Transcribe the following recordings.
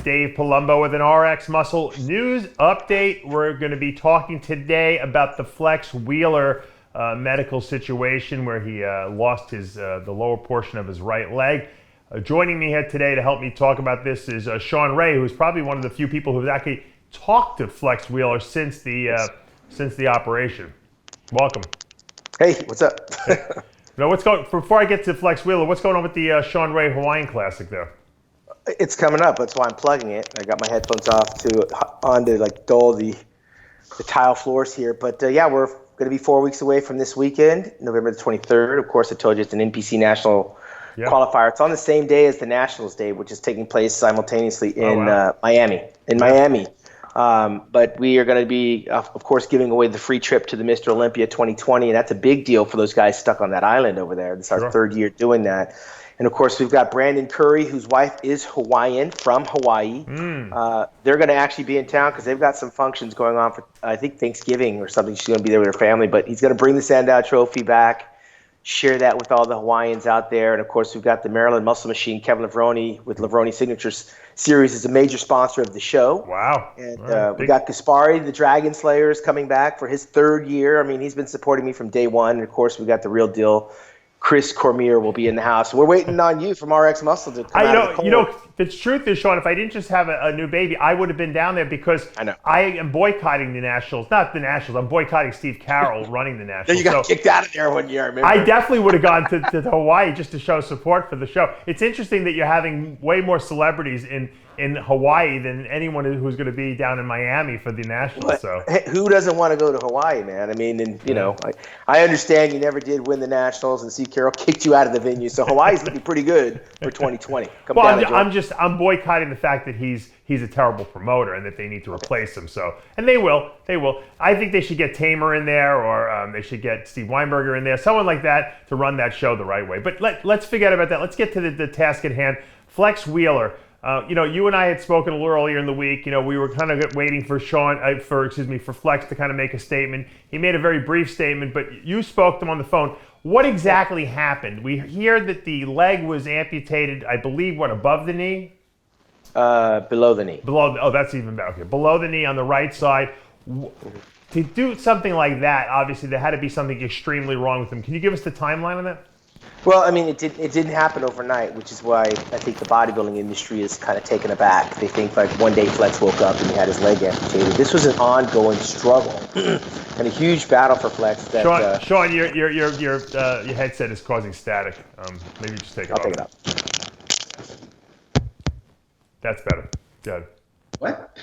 Dave Palumbo with an RX Muscle news update. We're going to be talking today about the Flex Wheeler medical situation where he lost the lower portion of his right leg. Joining me here today to help me talk about this is Shawn Ray, who's probably one of the few people who's actually talked to Flex Wheeler since the operation. Welcome. Hey, what's up? Now, before I get to Flex Wheeler, what's going on with the Shawn Ray Hawaiian Classic there? It's coming up. That's why I'm plugging it. I got my headphones on to like dull the tile floors here. But yeah, we're going to be 4 weeks away from this weekend, November the 23rd. Of course, I told you it's an NPC National qualifier. It's on the same day as the Nationals Day, which is taking place simultaneously in Miami. But we are going to be, of course, giving away the free trip to the Mr. Olympia 2020, and that's a big deal for those guys stuck on that island over there. This is our third year doing that. And, of course, we've got Brandon Curry, whose wife is Hawaiian, from Hawaii. They're going to actually be in town because they've got some functions going on for, I think, Thanksgiving or something. She's going to be there with her family. But he's going to bring the Sandow Trophy back, share that with all the Hawaiians out there. And, of course, we've got the Maryland Muscle Machine, Kevin Levrone, with Levrone Signatures Series is a major sponsor of the show. Wow. And we got Gaspari, the Dragon Slayer, is coming back for his third year. I mean, he's been supporting me from day one. And, of course, we got the real deal. Chris Cormier will be in the house. We're waiting on you from RX Muscle to come out of the cold. You know, the truth is, Shawn, if I didn't just have a new baby, I would have been down there because I am boycotting the Nationals. Not the Nationals. I'm boycotting Steve Carroll running the Nationals. You got kicked out of there one year, I remember. I definitely would have gone to Hawaii just to show support for the show. It's interesting that you're having way more celebrities in Hawaii than anyone who's going to be down in Miami for the Nationals. So who doesn't want to go to Hawaii, man? I mean, and you know, I understand you never did win the Nationals, and Steve Carroll kicked you out of the venue. So Hawaii's looking pretty good for 2020. I'm boycotting the fact that he's a terrible promoter and that they need to replace him. So, and they will. I think they should get Tamer in there, or they should get Steve Weinberger in there, someone like that to run that show the right way. But let's forget about that. Let's get to the task at hand. Flex Wheeler. You and I had spoken a little earlier in the week. You know, we were kind of waiting for for Flex to kind of make a statement. He made a very brief statement, but you spoke to him on the phone. What exactly happened? We hear that the leg was amputated, I believe, above the knee? Below the knee. That's even better. Okay, below the knee on the right side. To do something like that, obviously there had to be something extremely wrong with him. Can you give us the timeline on that? Well, I mean, it didn't happen overnight, which is why I think the bodybuilding industry is kind of taken aback. They think like one day Flex woke up and he had his leg amputated. This was an ongoing struggle and a huge battle for Flex. Shawn, your headset is causing static. Maybe just take it off. I'll take it up. That's better. Good. What?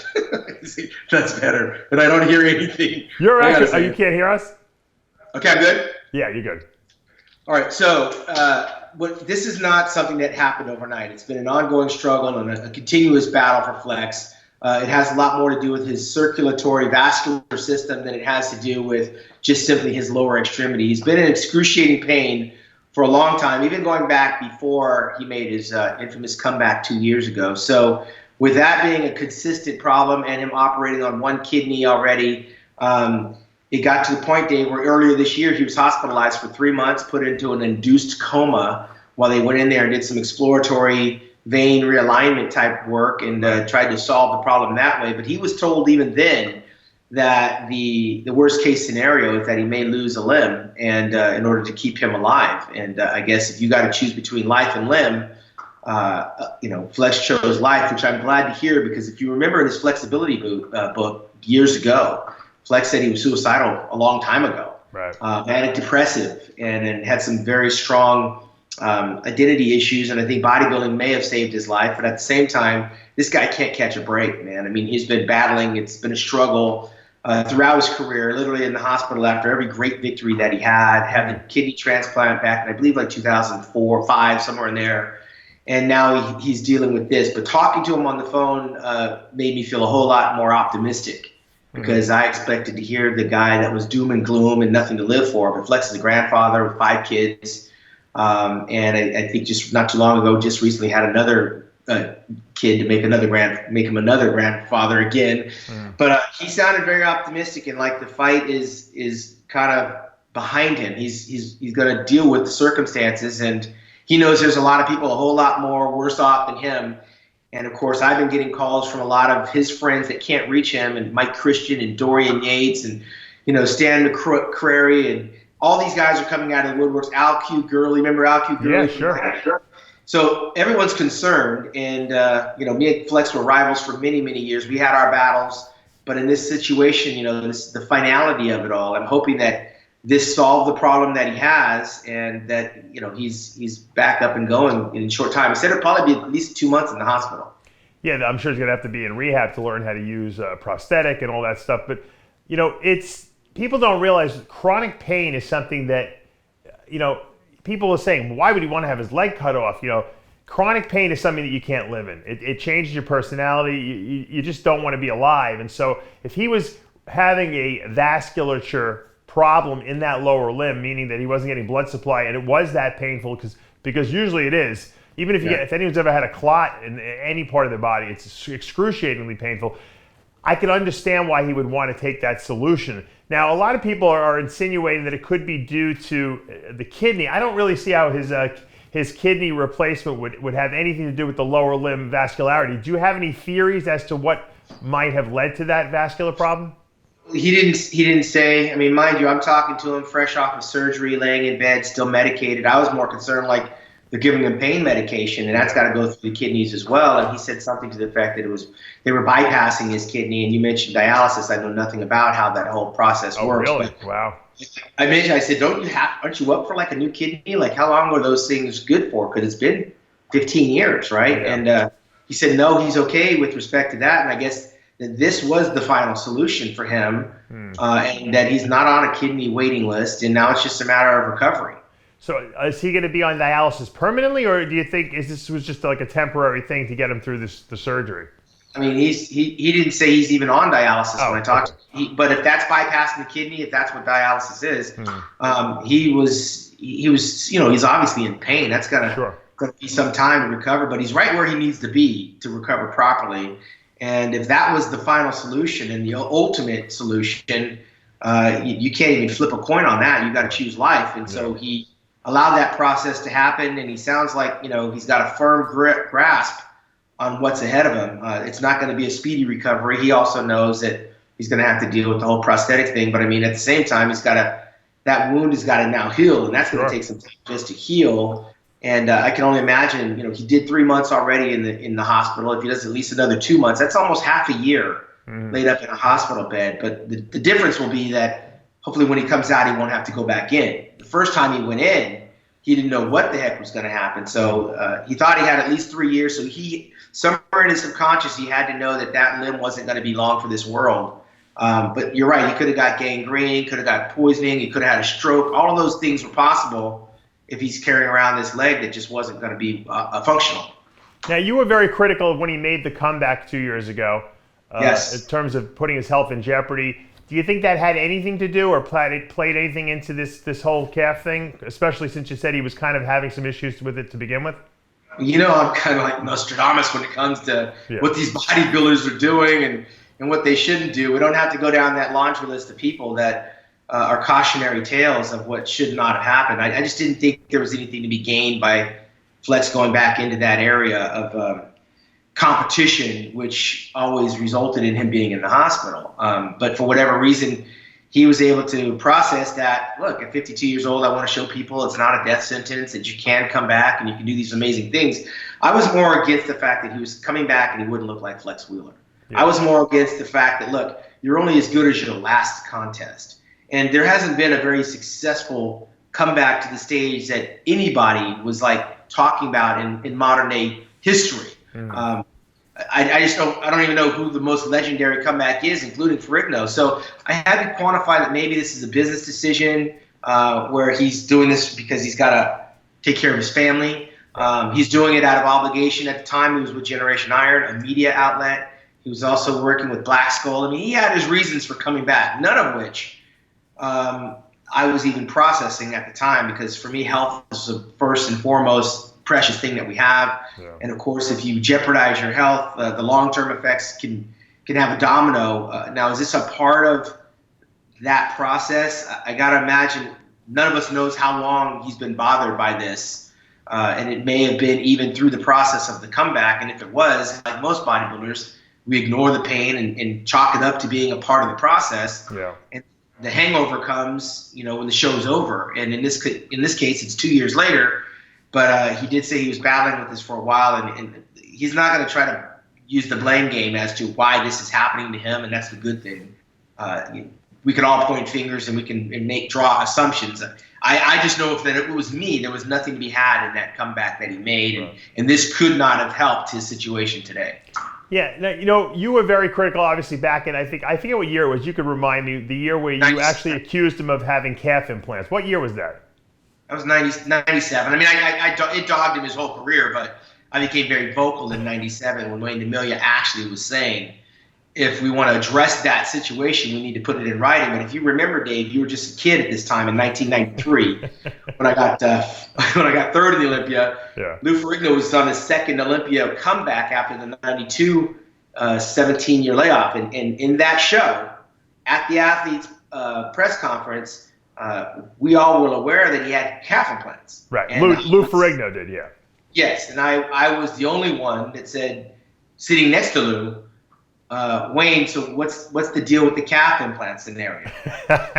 That's better, but I don't hear anything. You can't hear us? Okay, I'm good? Yeah, you're good. All right, so this is not something that happened overnight. It's been an ongoing struggle and a continuous battle for Flex. It has a lot more to do with his circulatory vascular system than it has to do with just simply his lower extremity. He's been in excruciating pain for a long time, even going back before he made his infamous comeback 2 years ago. So with that being a consistent problem and him operating on one kidney already, it got to the point, Dave, where earlier this year he was hospitalized for 3 months, put into an induced coma while they went in there and did some exploratory vein realignment type work and tried to solve the problem that way. But he was told even then that the worst case scenario is that he may lose a limb and in order to keep him alive. And I guess if you got to choose between life and limb, Flex chose life, which I'm glad to hear, because if you remember in his flexibility book years ago, Flex said he was suicidal a long time ago. Right. Manic depressive and had some very strong identity issues. And I think bodybuilding may have saved his life. But at the same time, this guy can't catch a break, man. I mean, he's been battling. It's been a struggle throughout his career, literally in the hospital after every great victory that he had the kidney transplant back in, I believe, like 2004 or 5, somewhere in there. And now he's dealing with this. But talking to him on the phone made me feel a whole lot more optimistic. Because I expected to hear the guy that was doom and gloom and nothing to live for. But Flex is a grandfather with 5 kids. And I think just not too long ago, just recently had another kid to make him another grandfather again. But he sounded very optimistic and like the fight is kind of behind him. He's going to deal with the circumstances, and he knows there's a lot of people a whole lot more worse off than him. And of course, I've been getting calls from a lot of his friends that can't reach him, and Mike Christian and Dorian Yates and, Stan McCrary, and all these guys are coming out of the woodworks. Al Q. Gurley, remember Al Q. Gurley? Yeah, sure. So everyone's concerned, and me and Flex were rivals for many, many years. We had our battles, but in this situation, the finality of it all, I'm hoping that this solved the problem that he has, and that he's back up and going in a short time. He said it'll probably be at least 2 months in the hospital. Yeah, I'm sure he's gonna have to be in rehab to learn how to use a prosthetic and all that stuff. But it's people don't realize chronic pain is something that people are saying, why would he want to have his leg cut off? Chronic pain is something that you can't live in. It changes your personality. You just don't want to be alive. And so if he was having a vasculature problem in that lower limb, meaning that he wasn't getting blood supply, and it was that painful, because usually it is. Even if if anyone's ever had a clot in any part of their body, it's excruciatingly painful. I can understand why he would want to take that solution. Now, a lot of people are insinuating that it could be due to the kidney. I don't really see how his kidney replacement would have anything to do with the lower limb vascularity. Do you have any theories as to what might have led to that vascular problem? He didn't say. I mean, mind you, I'm talking to him fresh off of surgery, laying in bed, still medicated. I was more concerned, like, they're giving him pain medication, and that's got to go through the kidneys as well. And he said something to the effect that they were bypassing his kidney. And you mentioned dialysis. I know nothing about how that whole process works. Oh, really? Wow. I said, aren't you up for like a new kidney? Like, how long were those things good for? Because it's been 15 years, right? Yeah. And he said, no, he's okay with respect to that. And I guess that this was the final solution for him, and that he's not on a kidney waiting list, and now it's just a matter of recovery. So is he going to be on dialysis permanently, or do you think this was just like a temporary thing to get him through the surgery? I mean, he didn't say he's even on dialysis when I talked to him. But if that's bypassing the kidney, if that's what dialysis is, he was he's obviously in pain. That's gonna be some time to recover, but he's right where he needs to be to recover properly. And if that was the final solution and the ultimate solution, you can't even flip a coin on that. You got to choose life. And so he allowed that process to happen, and he sounds like he's got a firm grasp on what's ahead of him. It's not going to be a speedy recovery. He also knows that he's going to have to deal with the whole prosthetic thing. But I mean, at the same time, that wound has got to now heal, and that's going to take some time just to heal. And I can only imagine, he did 3 months already in the hospital. If he does at least another 2 months, that's almost half a year laid up in a hospital bed. But the difference will be that hopefully when he comes out, he won't have to go back in. The first time he went in, he didn't know what the heck was going to happen. So he thought he had at least 3 years. So somewhere in his subconscious, he had to know that limb wasn't going to be long for this world. But you're right. He could have got gangrene, could have got poisoning. He could have had a stroke. All of those things were possible if he's carrying around this leg that just wasn't going to be functional. Now, you were very critical of when he made the comeback 2 years ago. Yes. In terms of putting his health in jeopardy. Do you think that had anything to do or played anything into this whole calf thing, especially since you said he was kind of having some issues with it to begin with? I'm kind of like Nostradamus when it comes to what these bodybuilders are doing and what they shouldn't do. We don't have to go down that laundry list of people that are cautionary tales of what should not have happened. I just didn't think there was anything to be gained by Flex going back into that area of competition, which always resulted in him being in the hospital. But for whatever reason, he was able to process that. Look, at 52 years old, I want to show people it's not a death sentence, that you can come back and you can do these amazing things. I was more against the fact that he was coming back and he wouldn't look like Flex Wheeler. Yeah. I was more against the fact that, look, you're only as good as your last contest. And there hasn't been a very successful comeback to the stage that anybody was like talking about in modern day history. I don't even know who the most legendary comeback is, including Ferrigno. So I had to quantify that maybe this is a business decision where he's doing this because he's got to take care of his family. He's doing it out of obligation. At the time, he was with Generation Iron, a media outlet. He was also working with Black Skull. I mean, he had his reasons for coming back, none of which I was even processing at the time, because for me, health is the first and foremost precious thing that we have. Yeah. And of course, if you jeopardize your health, the long-term effects can have a domino. Now, is this a part of that process? I got to imagine none of us knows how long he's been bothered by this. and it may have been even through the process of the comeback. And if it was, like most bodybuilders, we ignore the pain and chalk it up to being a part of the process. Yeah. And the hangover comes, when the show's over. And in this case, it's 2 years later. But he did say he was battling with this for a while, and he's not going to try to use the blame game as to why this is happening to him, and that's the good thing. We can all point fingers and we can draw assumptions. I just know if that it was me, there was nothing to be had in that comeback that he made, and this could not have helped his situation today. Yeah, now, you were very critical, obviously, back in, I forget what year it was. You could remind me, the year where you actually accused him of having calf implants. What year was that? That was 97. I mean, it dogged him his whole career, but I became very vocal in 97 when Wayne DeMilia actually was saying, if we want to address that situation, we need to put it in writing. And if you remember, Dave, you were just a kid at this time in 1993 when I got third in the Olympia. Yeah. Lou Ferrigno was on his second Olympia comeback after the 92 17-year layoff. And in that show, at the athletes' press conference, we all were aware that he had calf implants. Right. And Lou Ferrigno did, yeah. Yes, and I was the only one that said, sitting next to Lou, Wayne, so what's the deal with the calf implant scenario?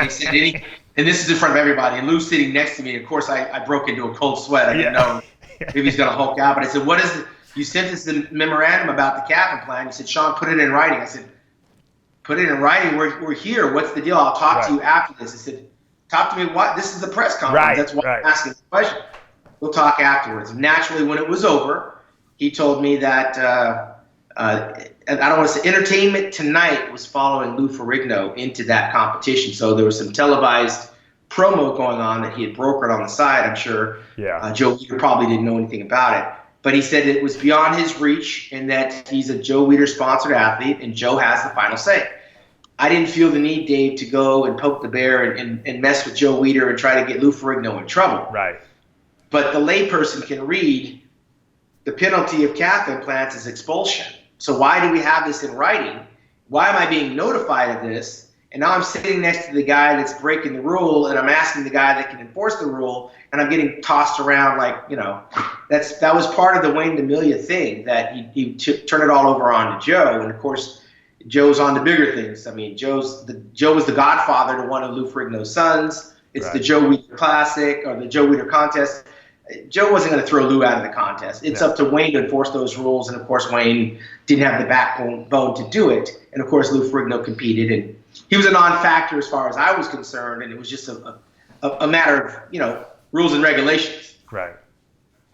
He said, and this is in front of everybody, and Lou's sitting next to me. Of course, I broke into a cold sweat. I didn't know if he's going to hulk out. But I said, what is it? You sent us the memorandum about the calf implant. He said, Shawn, put it in writing. I said, put it in writing? We're here. What's the deal? I'll talk to you after this. I said, talk to me what? This is the press conference. Right, That's why I'm asking the question. We'll talk afterwards. And naturally, when it was over, he told me that, and I don't want to say Entertainment Tonight was following Lou Ferrigno into that competition. So there was some televised promo going on that he had brokered on the side, I'm sure. Yeah. Joe Weider probably didn't know anything about it. But he said it was beyond his reach and that he's a Joe Weider-sponsored athlete and Joe has the final say. I didn't feel the need, Dave, to go and poke the bear and mess with Joe Weider and try to get Lou Ferrigno in trouble. Right. But the layperson can read the penalty of calf implants is expulsion. So why do we have this in writing? Why am I being notified of this? And now I'm sitting next to the guy that's breaking the rule, and I'm asking the guy that can enforce the rule, and I'm getting tossed around like, that was part of the Wayne DeMilia thing, that he turned it all over on to Joe. And of course, Joe's on to bigger things. I mean, Joe was the godfather to one of Lou Ferrigno's sons. It's the Joe Weider Classic or the Joe Weider contest. Joe wasn't going to throw Lou out of the contest. It's up to Wayne to enforce those rules, and of course Wayne didn't have the backbone to do it. And of course Lou Ferrigno competed, and he was a non-factor as far as I was concerned, and it was just a matter of rules and regulations. Right.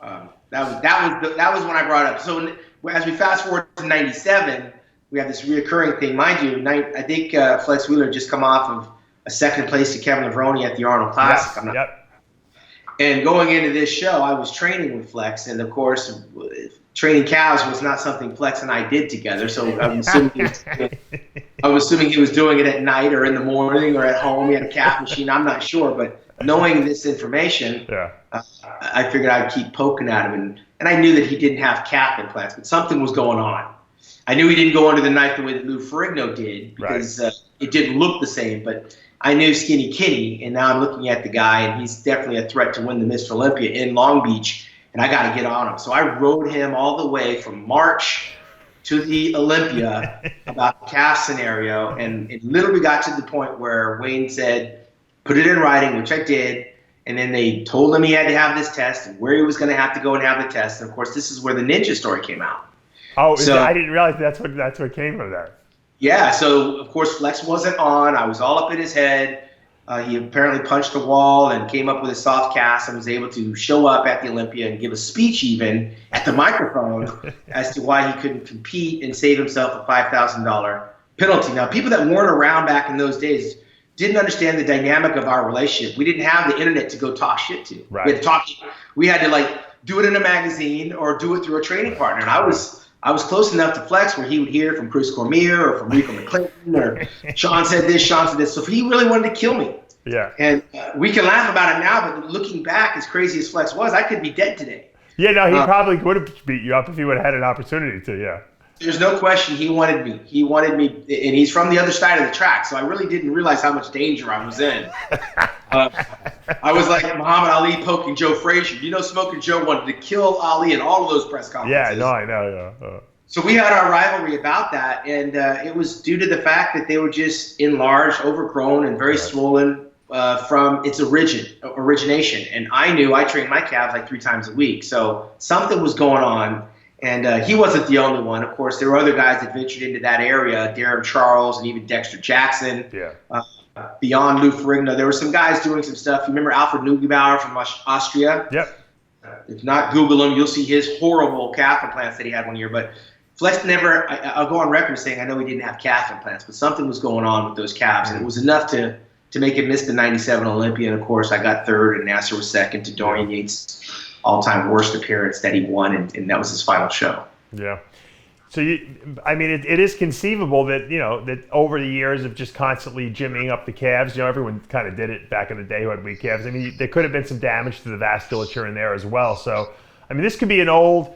That was when I brought it up. So as we fast forward to '97, we have this reoccurring thing, mind you. I think Flex Wheeler just come off of a second place to Kevin Levrone at the Arnold Classic. Yep. And going into this show, I was training with Flex, and of course, training calves was not something Flex and I did together. So I'm assuming he was doing it at night or in the morning or at home. He had a calf machine. I'm not sure, but knowing this information, I figured I'd keep poking at him, and I knew that he didn't have calf implants, but something was going on. I knew he didn't go under the knife the way that Lou Ferrigno did because it didn't look the same, but I knew Skinny Kitty, and now I'm looking at the guy, and he's definitely a threat to win the Mr. Olympia in Long Beach, and I got to get on him. So I rode him all the way from March to the Olympia about the calf scenario, and it literally got to the point where Wayne said, put it in writing, which I did, and then they told him he had to have this test and where he was going to have to go and have the test. And, of course, this is where the Ninja story came out. Oh, so, I didn't realize that's what came from there. Yeah, so of course Flex wasn't on. I was all up in his head. He apparently punched a wall and came up with a soft cast and was able to show up at the Olympia and give a speech even at the microphone as to why he couldn't compete and save himself a $5,000 penalty. Now, people that weren't around back in those days didn't understand the dynamic of our relationship. We didn't have the internet to go talk shit to. Right. We had to do it in a magazine or do it through a training partner. And I was close enough to Flex where he would hear from Chris Cormier or from Rico McClinton or Shawn said this, Shawn said this. So he really wanted to kill me. Yeah. And we can laugh about it now, but looking back, as crazy as Flex was, I could be dead today. Yeah, no, he probably would have beat you up if he would have had an opportunity to, yeah. There's no question he wanted me. He wanted me, and he's from the other side of the track, so I really didn't realize how much danger I was in. I was like Muhammad Ali poking Joe Frazier. You know, Smoking Joe wanted to kill Ali in all of those press conferences. Yeah, no, I know. Yeah. So we had our rivalry about that, and it was due to the fact that they were just enlarged, overgrown, and very swollen from its origination. And I knew I trained my calves like 3 times a week, so something was going on. And he wasn't the only one. Of course, there were other guys that ventured into that area, Darren Charles and even Dexter Jackson. Yeah. Beyond Lou Ferrigno, there were some guys doing some stuff. You remember Alfred Neugebauer from Austria? Yep. If not, Google him. You'll see his horrible calf implants that he had one year. But Flex never, I'll go on record saying I know he didn't have calf implants, but something was going on with those calves. And it was enough to make him miss the 97 Olympia. And, of course, I got third and Nasser was second to Dorian Yates' all-time worst appearance that he won, and that was his final show. Yeah. So, it is conceivable that, that over the years of just constantly gymming up the calves, everyone kind of did it back in the day who had weak calves. I mean, there could have been some damage to the vasculature in there as well. So, this could be an old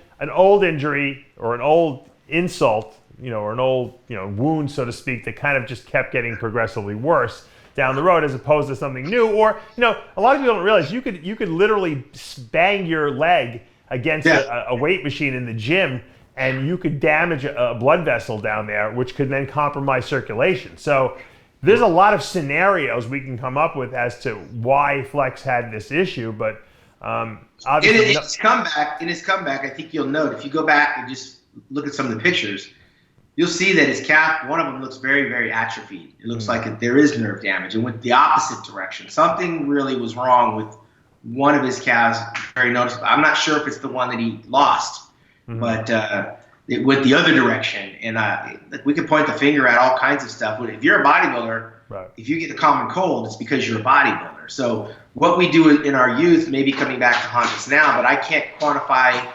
injury or an old insult, or an old, wound, so to speak, that kind of just kept getting progressively worse down the road as opposed to something new. Or, a lot of people don't realize you could literally bang your leg against a weight machine in the gym, and you could damage a blood vessel down there, which could then compromise circulation. So there's a lot of scenarios we can come up with as to why Flex had this issue, but obviously in his comeback, I think you'll note, if you go back and just look at some of the pictures, you'll see that his calf, one of them looks very, very atrophied. It looks like there is nerve damage, and went the opposite direction. Something really was wrong with one of his calves, very noticeable. I'm not sure if it's the one that he lost, but it went the other direction. And we could point the finger at all kinds of stuff. If you're a bodybuilder, if you get a common cold, it's because you're a bodybuilder. So what we do in our youth may be coming back to haunt us now, but I can't quantify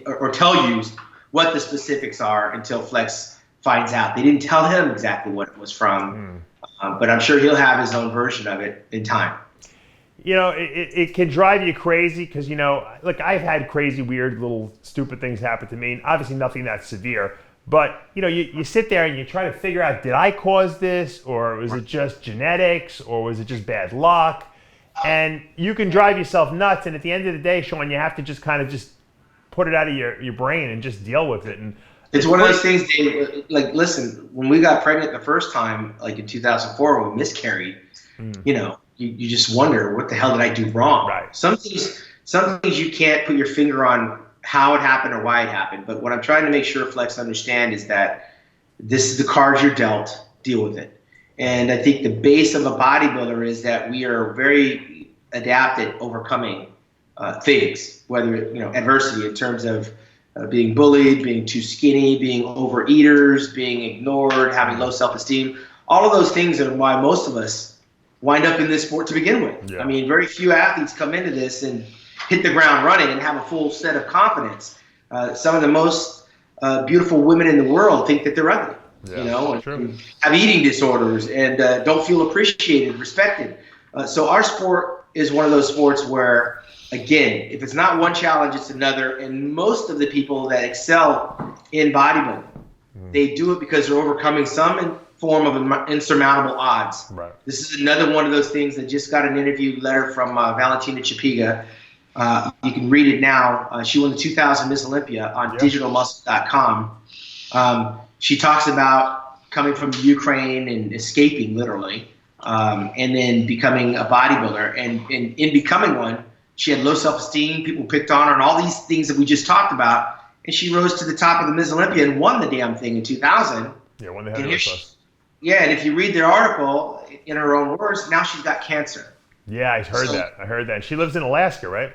or tell you what the specifics are until Flex finds out. They didn't tell him exactly what it was from, but I'm sure he'll have his own version of it in time. It can drive you crazy because, look, I've had crazy, weird, little stupid things happen to me. And obviously nothing that severe. But, you sit there and you try to figure out, did I cause this? Or was it just genetics? Or was it just bad luck? And you can drive yourself nuts. And at the end of the day, Shawn, you have to just kind of just put it out of your brain and just deal with it. And it's one of those things, Dave, like, listen, when we got pregnant the first time, like in 2004, when we miscarried, you just wonder, what the hell did I do wrong? Right. Some things you can't put your finger on how it happened or why it happened. But what I'm trying to make sure Flex understand is that this is the cards you're dealt, deal with it. And I think the base of a bodybuilder is that we are very adept at overcoming things, whether, adversity in terms of being bullied, being too skinny, being overeaters, being ignored, having low self-esteem. All of those things are why most of us wind up in this sport to begin with. Yeah. I mean, very few athletes come into this and hit the ground running and have a full set of confidence. Some of the most beautiful women in the world think that they're ugly, and have eating disorders and don't feel appreciated, respected. So our sport is one of those sports where, again, if it's not one challenge, it's another. And most of the people that excel in bodybuilding, they do it because they're overcoming some form of insurmountable odds. Right. This is another one of those things that just got an interview letter from Valentina Chapiga. You can read it now. She won the 2000 Miss Olympia on digitalmuscle.com. She talks about coming from Ukraine and escaping, literally, and then becoming a bodybuilder. And in becoming one, she had low self-esteem. People picked on her and all these things that we just talked about. And she rose to the top of the Miss Olympia and won the damn thing in 2000. Yeah, won the heavyweight class. Yeah, and if you read their article, in her own words, now she's got cancer. Yeah, I heard that. She lives in Alaska, right?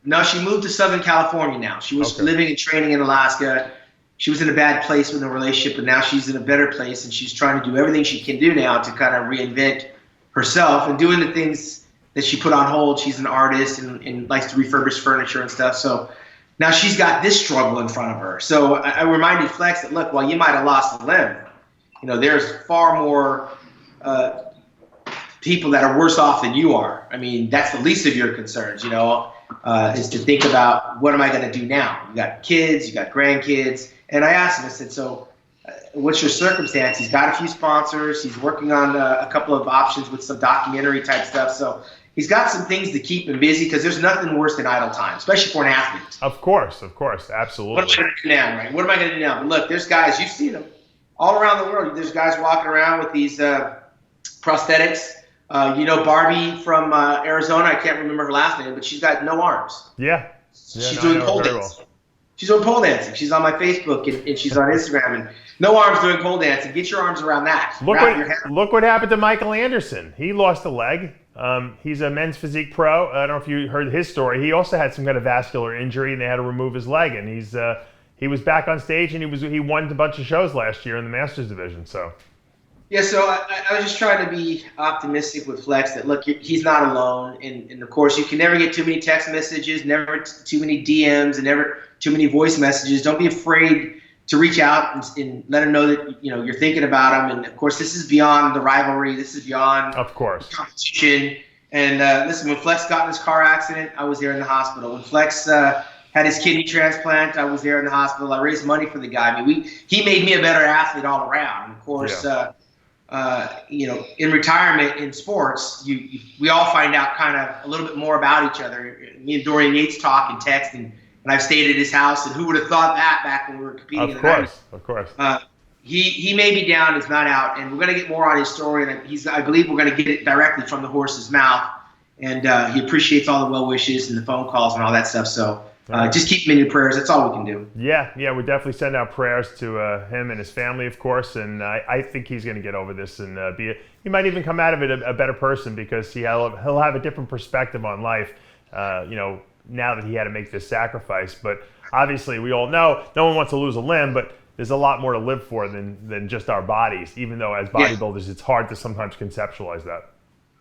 No, she moved to Southern California now. She was living and training in Alaska. She was in a bad place with the relationship, but now she's in a better place, and she's trying to do everything she can do now to kind of reinvent herself and doing the things that she put on hold. She's an artist and likes to refurbish furniture and stuff. So now she's got this struggle in front of her. So I reminded Flex that, look, while you might have lost a limb, there's far more people that are worse off than you are. I mean, that's the least of your concerns, is to think about, what am I going to do now? You got kids, you got grandkids. And I asked him, I said, so what's your circumstance? He's got a few sponsors. He's working on a couple of options with some documentary type stuff. So he's got some things to keep him busy because there's nothing worse than idle time, especially for an athlete. Of course, absolutely. What am I going to do now, right? What am I going to do now? But look, there's guys, you've seen them all around the world. There's guys walking around with these prosthetics. Barbie from Arizona, I can't remember her last name, but she's got no arms. Yeah. She's doing pole dancing. Well. She's doing pole dancing. She's on my Facebook and she's on Instagram. And no arms doing pole dancing. Get your arms around that. Look what happened to Michael Anderson. He lost a leg. He's a men's physique pro. I don't know if you heard his story. He also had some kind of vascular injury, and they had to remove his leg. And he was back on stage, and he won a bunch of shows last year in the Masters division. So. Yeah, so I was just trying to be optimistic with Flex that, look, he's not alone. And of course, you can never get too many text messages, never too many DMs, and never too many voice messages. Don't be afraid to reach out and let him know that you're thinking about him. And, of course, this is beyond the rivalry. This is beyond competition. And, listen, when Flex got in his car accident, I was there in the hospital. When Flex had his kidney transplant, I was there in the hospital. I raised money for the guy. I mean, he made me a better athlete all around. And, of course, in retirement in sports, we all find out kind of a little bit more about each other. Me and Dorian Yates talk and text, and I've stayed at his house. And who would have thought that back when we were competing? Of course. He may be down, he's not out, and we're going to get more on his story. And I believe we're going to get it directly from the horse's mouth. And he appreciates all the well wishes and the phone calls and all that stuff. So. Just keep him in your prayers. That's all we can do. Yeah, we definitely send out prayers to him and his family, of course. And I think he's going to get over this and he might even come out of it a better person because he'll have a different perspective on life, now that he had to make this sacrifice. But obviously, we all know no one wants to lose a limb, but there's a lot more to live for than just our bodies, even though as bodybuilders, it's hard to sometimes conceptualize that.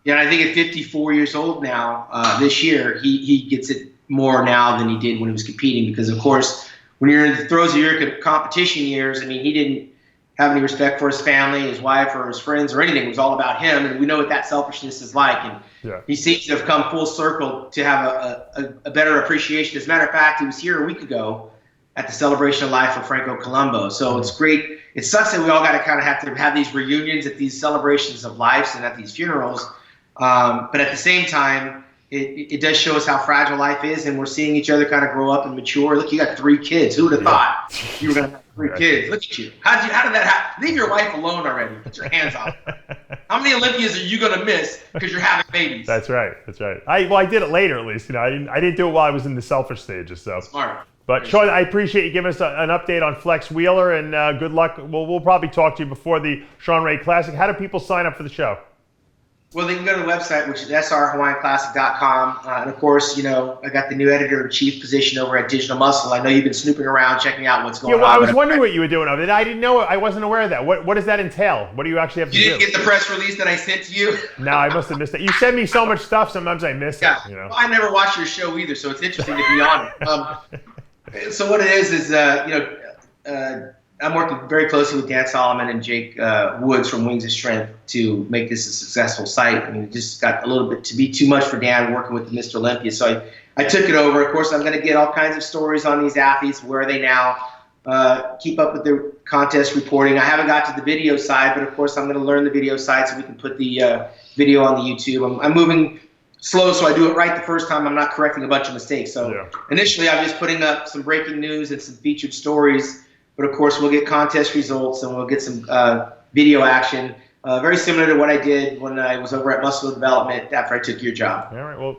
Yeah, and I think at 54 years old now, this year, he gets it more now than he did when he was competing because, of course, when you're in the throes of your competition years, I mean, he didn't have any respect for his family, his wife, or his friends or anything. It was all about him, and we know what that selfishness is like. And he seems to have come full circle to have a better appreciation. As a matter of fact, he was here a week ago at the Celebration of Life for Franco Columbo. So it's great. It sucks that we all got to kind of have these reunions at these celebrations of lives and at these funerals. But at the same time, it does show us how fragile life is, and we're seeing each other kind of grow up and mature. Look, you got 3 kids. Who would have thought you were going to have 3 kids? Look at you. How did that happen? Leave your wife alone already. Put your hands off her. How many Olympias are you going to miss because you're having babies? That's right. I did it later, at least. I didn't do it while I was in the selfish stages. So smart. But Shawn, I appreciate you giving us an update on Flex Wheeler, and good luck. We'll probably talk to you before the Shawn Ray Classic. How do people sign up for the show? Well, they can go to the website, which is srhawaiianclassic.com. And, of course, I got the new editor-in-chief position over at Digital Muscle. I know you've been snooping around, checking out what's going on. I was wondering what you were doing over there. I didn't know. I wasn't aware of that. What does that entail? What do you actually have to do? You didn't get the press release that I sent to you? No, I must have missed it. You send me so much stuff, sometimes I miss it. Well, I never watch your show either, so it's interesting to be on it. So what it is I'm working very closely with Dan Solomon and Jake Woods from Wings of Strength to make this a successful site. I mean, it just got a little bit to be too much for Dan working with Mr. Olympia. So I took it over. Of course, I'm going to get all kinds of stories on these athletes. Where are they now? Keep up with their contest reporting. I haven't got to the video side, but of course, I'm going to learn the video side so we can put the video on the YouTube. I'm moving slow, so I do it right the first time. I'm not correcting a bunch of mistakes. So initially, I'm just putting up some breaking news and some featured stories. But, of course, we'll get contest results and we'll get some video action, very similar to what I did when I was over at Muscle Development after I took your job. All right, well,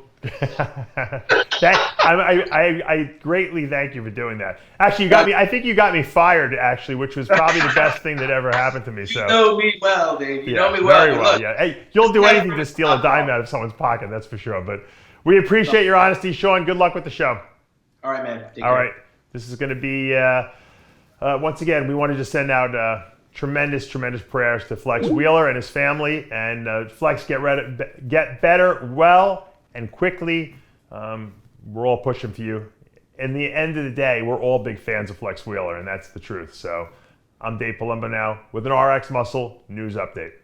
I greatly thank you for doing that. Actually, you got me. I think you got me fired, actually, which was probably the best thing that ever happened to me. So you know me well, Dave. You know me well. Very well, yeah. Hey, you'll do anything to steal a dime out of someone's pocket, that's for sure. But we appreciate your honesty, Shawn. Good luck with the show. All right, man. All right. This is going to be... once again, we wanted to send out tremendous prayers to Flex Wheeler and his family. And Flex, get better well and quickly. We're all pushing for you. In the end of the day, we're all big fans of Flex Wheeler, and that's the truth. So I'm Dave Palumbo now with an RX Muscle News Update.